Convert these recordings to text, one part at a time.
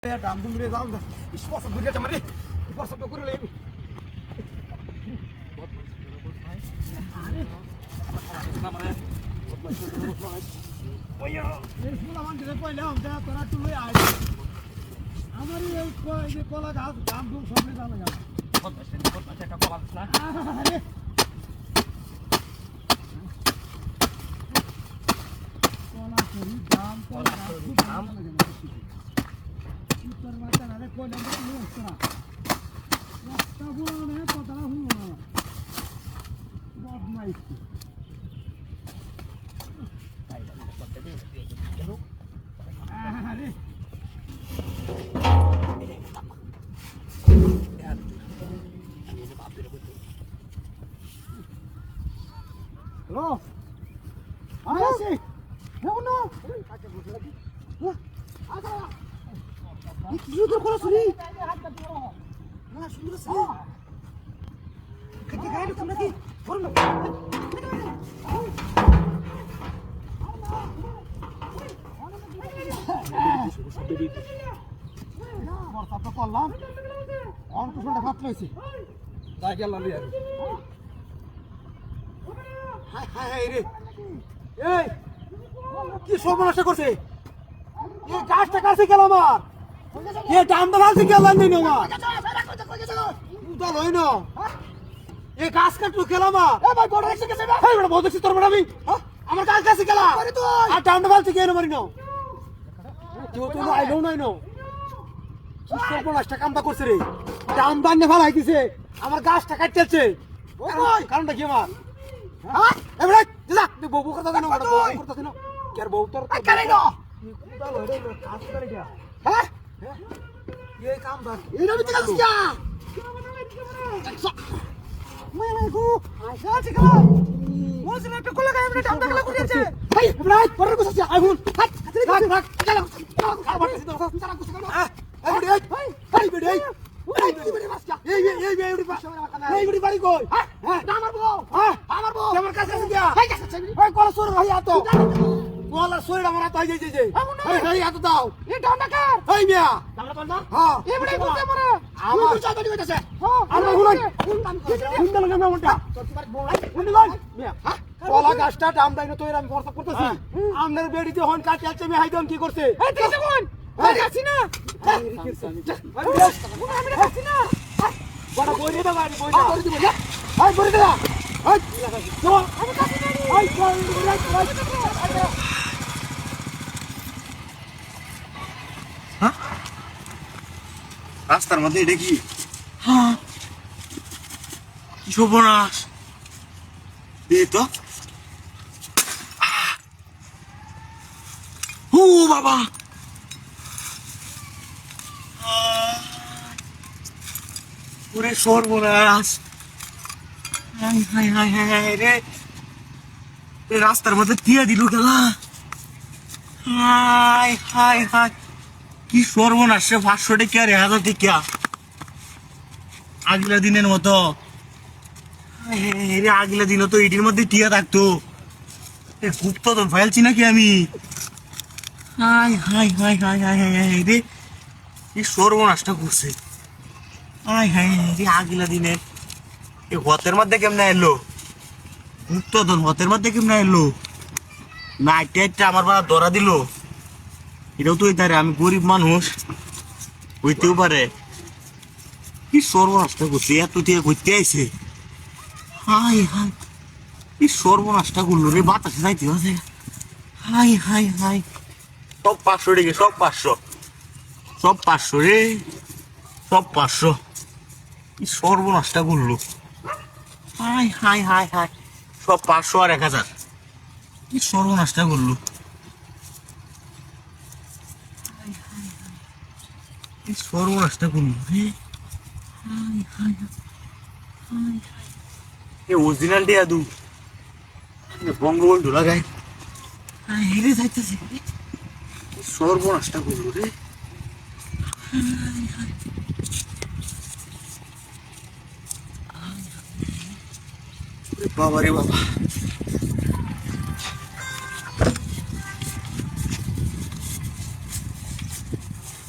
Dalam dunia dalam dah. Ispos aku dia macam ni. Ispos aku kurang lagi. Ini semua orang jadi kau lihat, dia orang tu leh aja. Amari ini kola gas dalam dum sampai dalam jalan. Kot macam tak kola lah. Kola kiri dalam dalam. Termata ada kau yang tak luas terang. Rasta bulan ni kau tak tahu mana. Buat mai. Hello. Ayo sih. Hello no. Ada. Ini kola suri. Nah, sudah suri. Ketika itu lagi. Kola. Mor satu kolam. Orang tu sudah dapat lagi. Dah jalan dia. Hai re. Ei. কি সর্বনাশ করছে এই গাছটা কাছে গেল আমার এই ডামটা কাছে গেল না আমার উদাল হই না এই গাছ কাটলো গেল আমার এ ভাই বড় এসে গেছে না এই বড় বহুত দেখছি তোর বড় আমি আমার গাছ কাছে গেল আরে তুই আর ডামটা কাছে গেল মারি না কেউ তো আইলো নাই না কি সর্বনাশটা কামটা করছে রে ডাম বান্নে ফেলাই দিছে আমার গাছটা কাটতেছে কারণটা কি আমার হ্যাঁ এবারে যা বউ করতে দেন না বউ করতে দেন কেয়ার বউ তোর করে না কুদা লড়ে না কাজ করে গিয়া হ্যাঁ এই কাম বাস এই রবি কাজ কিয়া মই গো আইসা ঠিক আছে ওই যে একটা কোলা গায় আমরা ডামটা কোলা করিয়েছে ভাই এবারে পরের কথা আই হুন রাখ রাখ চলো আর বাড়ি দাও সারা কিছু করো এই বিড়ি এই বিড়ি এই বিড়ি মাস কিয়া এই বিড়ি বাস এই বিড়ি বাড়ি কই হ্যাঁ না মারবো হ্যাঁ আমার বউ আমার কাছে আছে কিয়া এই কাছে আছে ওই কোলা সর ভাই আতো কোলা সর আমার আতো আই যাই যাই এই আতো দাও এই ডামটা কার এই মিয়া ডামটা কোন দাও হ্যাঁ এই বিড়ি বলতে মরে আমার চাই বাড়ি কইতাছে হ্যাঁ আমরা হুলাই হুন লাগে না ওটা তোর তোমার বউ হুন লই মিয়া হ্যাঁ কোলা গাছটা ডাম দাইনো তোর আমি ফরসা করতেছি আমনের বেড়িতে হন কাটে আছে আমি হাইদন কি করছে এই দেখছ কোন এই আছি না আমি আছি না বড় বইরে দাও গাড়ি বইরে করে দিব যা এই বইরে দাও এই তো আমি কাছে না এই কল হ্যাঁ রাস্তার মধ্যে এটা কি হ্যাঁ শোভনাস এই তো ও বাবা ওরে সর্বনাশ হাই হাই হাই হাই রে এই রাস্তার মধ্যে দিয়ে দিল খেলা হাই হাই হাই কি সর্বনাশ রে 500 টাকা রে 1000 টাকা আগলা দিনের মতো রে আগলা দিনও তো এটির মধ্যে টিয়া থাকতো গুপ্ত তো ফাইলছি নাকি আমি high high high high high high রে এই সর্বনাশটা করছে হাই হাই রে আগলা দিনের এই হতের মধ্যে কেমনে এলো মুক্তধন হতের মধ্যে কেমনে এলো না এটা আমার বাবা ধরা দিল এটাও তো তারে আমি গরিব মানুষ হইতেও পারে কি সর্বনাশটা করছে এত দিয়ে ঘুরতে আইছে হাই হাই কি সর্বনাশটা করলো রে বাতাসে যাইতে আছে হাই হাই হাই সব 500 টাকা সব 500 রে সব 500 কি সর্বনাশটা করলো হাই হাই হাই হাই সব 500 আর 1000 কি সর্বনাশটা করলো কি সর্বনাশটা করলো রে হাই হাই হাই এই অরিজিনাল দিয়া দু বঙ্গবন্ধু লাগাই হাই হেরে যাইতেছে সর্বনাশটা করলো রে হাই হাই বাবা রে বাবা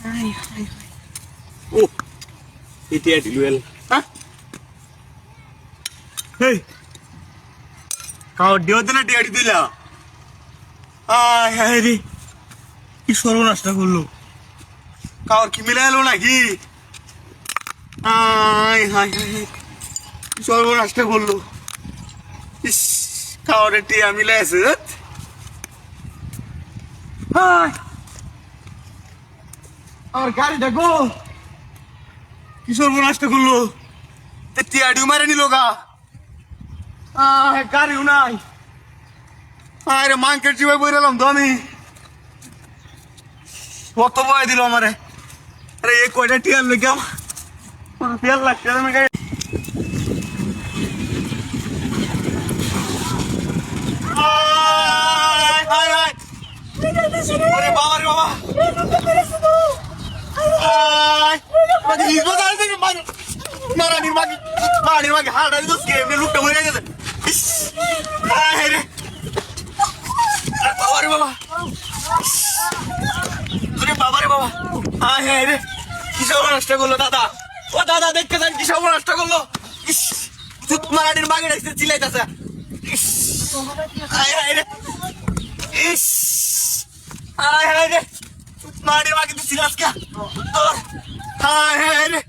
হাই হাই টিয়া দিলু এল হ্যাঁ এই কাউর দিও না টিয়া দিলা আয় হায় রে কি সর্বনাশটা করলো কাউর কি মিলে এলো নাকি আয় হায় হায় কি সর্বনাশটা করলো ইস কাউরে টিয়া মিলে আছে আমার গাড়িটা গো কি সর্বনাশটা করলো টিয়াডিও মারে নিল গা গাড়িও নাই আরে মাংকের চিবাই বই রলাম তো আমি কত বয় দিল আমারে আরে এই কয়টা টিয়ার লোক আমার তেল লাগছে আমি গাড়ি বাবা রে বাবা নারানির মাকে হাড়া দিত এমনি লুকটা মরে গেছে বাবা রে বাবা বাবা রে বাবা হ্যাঁ রে কি সর্বনাশটা করলো দাদা ও দাদা দেখতে যান কি সর্বনাশটা করলো নারানির মাকে ডাকতে চিলাইতেছে রে ইস হায় হায় রে মাটির মাকে তুই চিলাস কে হায় হায় রে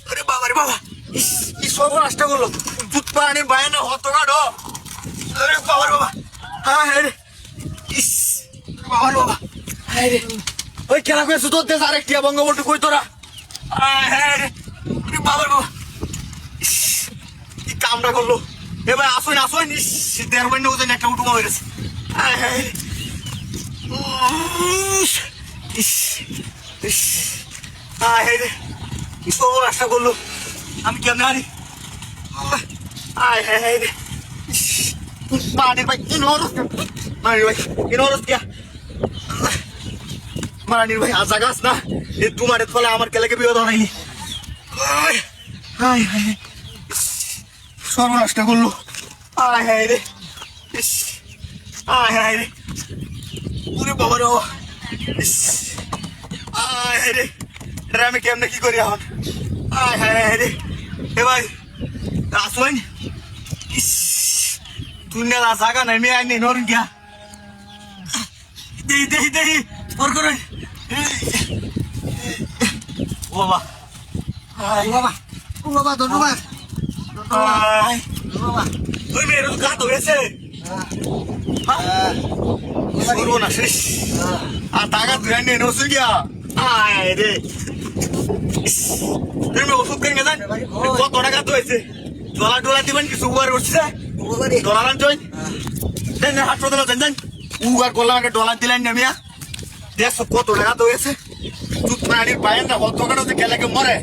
আরে বাবা রে বাবা কি সর্বনাশটা করলো দুধ পানির বাইরে না হতো কাটো আরে বাবা রে বাবা হায় হায় রে ইস বাবা রে বাবা হায় রে ওই খেলা করে সুতোর দেশ আরেকটি বঙ্গবন্ধু কই তোরা হায় হায় রে বাবা রে বাবা কি কামটা করলো এবার আসুন আসুন দেড় বন্ধু ওদের একটা উঠুমা হয়ে গেছে হায় হায় রে কি সর্বনাশটা করলো আমি কেমন আরে আয় হ্যাঁ হ্যাঁ রে মানির ভাই মানির ভাই কিয়া মানির ভাই আজা গাছ না এ তোমার ফলে আমার কেলাকে বিয়ে দেওয়া হয়নি হায় হায় সর্বনাশটা করলো আয় হায় রে আয় হায় রে ওরে বাবা রে আয় রে রে আমি কেমনে কি করি এখন আয় হায় রে এ ভাই আসুন তুই না জাগা নাই মেয়ে আইনি নরুন গিয়া দেই দেই দেই ওর করে ও বাবা ও বাবা ও বাবা ধন্যবাদ বাবা ওই মেয়ের গাত হয়েছে সর্বনাশ আর টাকা তুই আনি নসু গিয়া আয় রে তুমি ওষুধ কেন গেছেন কত টাকা তো হয়েছে ডলার ডলার দিবেন কিছু উবার করছে ডলার আনছেন দেন হাসপাতালে যান যান উবার করলাম একটা ডলার দিলেন না মিয়া দেখছো কত টাকা তো হয়েছে তুই প্রাণীর পায়েন না হত কেন যে গেলে মরে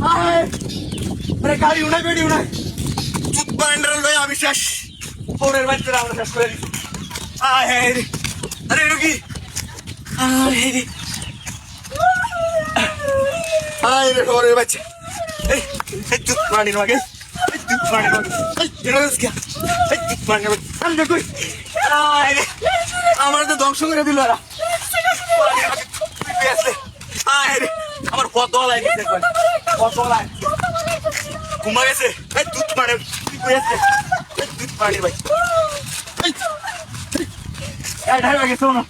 আরে গাড়ি উনাই বেড়ি উনাই তুই প্রাণীর লয়ে আমি শেষ ফোনের বাচ্চারা আমরা শেষ করে দিচ্ছি আয় রে আরে রুগী আয় রে আয় রে ফোনের বাচ্চা এই তুই প্রাণীর মাগে তুই প্রাণীর মাগে আমার তো ধ্বংস করে দিল আমার কত লাগে কত লাগে ঘুমা গেছে দুধ পাড়ে দুধ পাড়ে ভাই গেছে না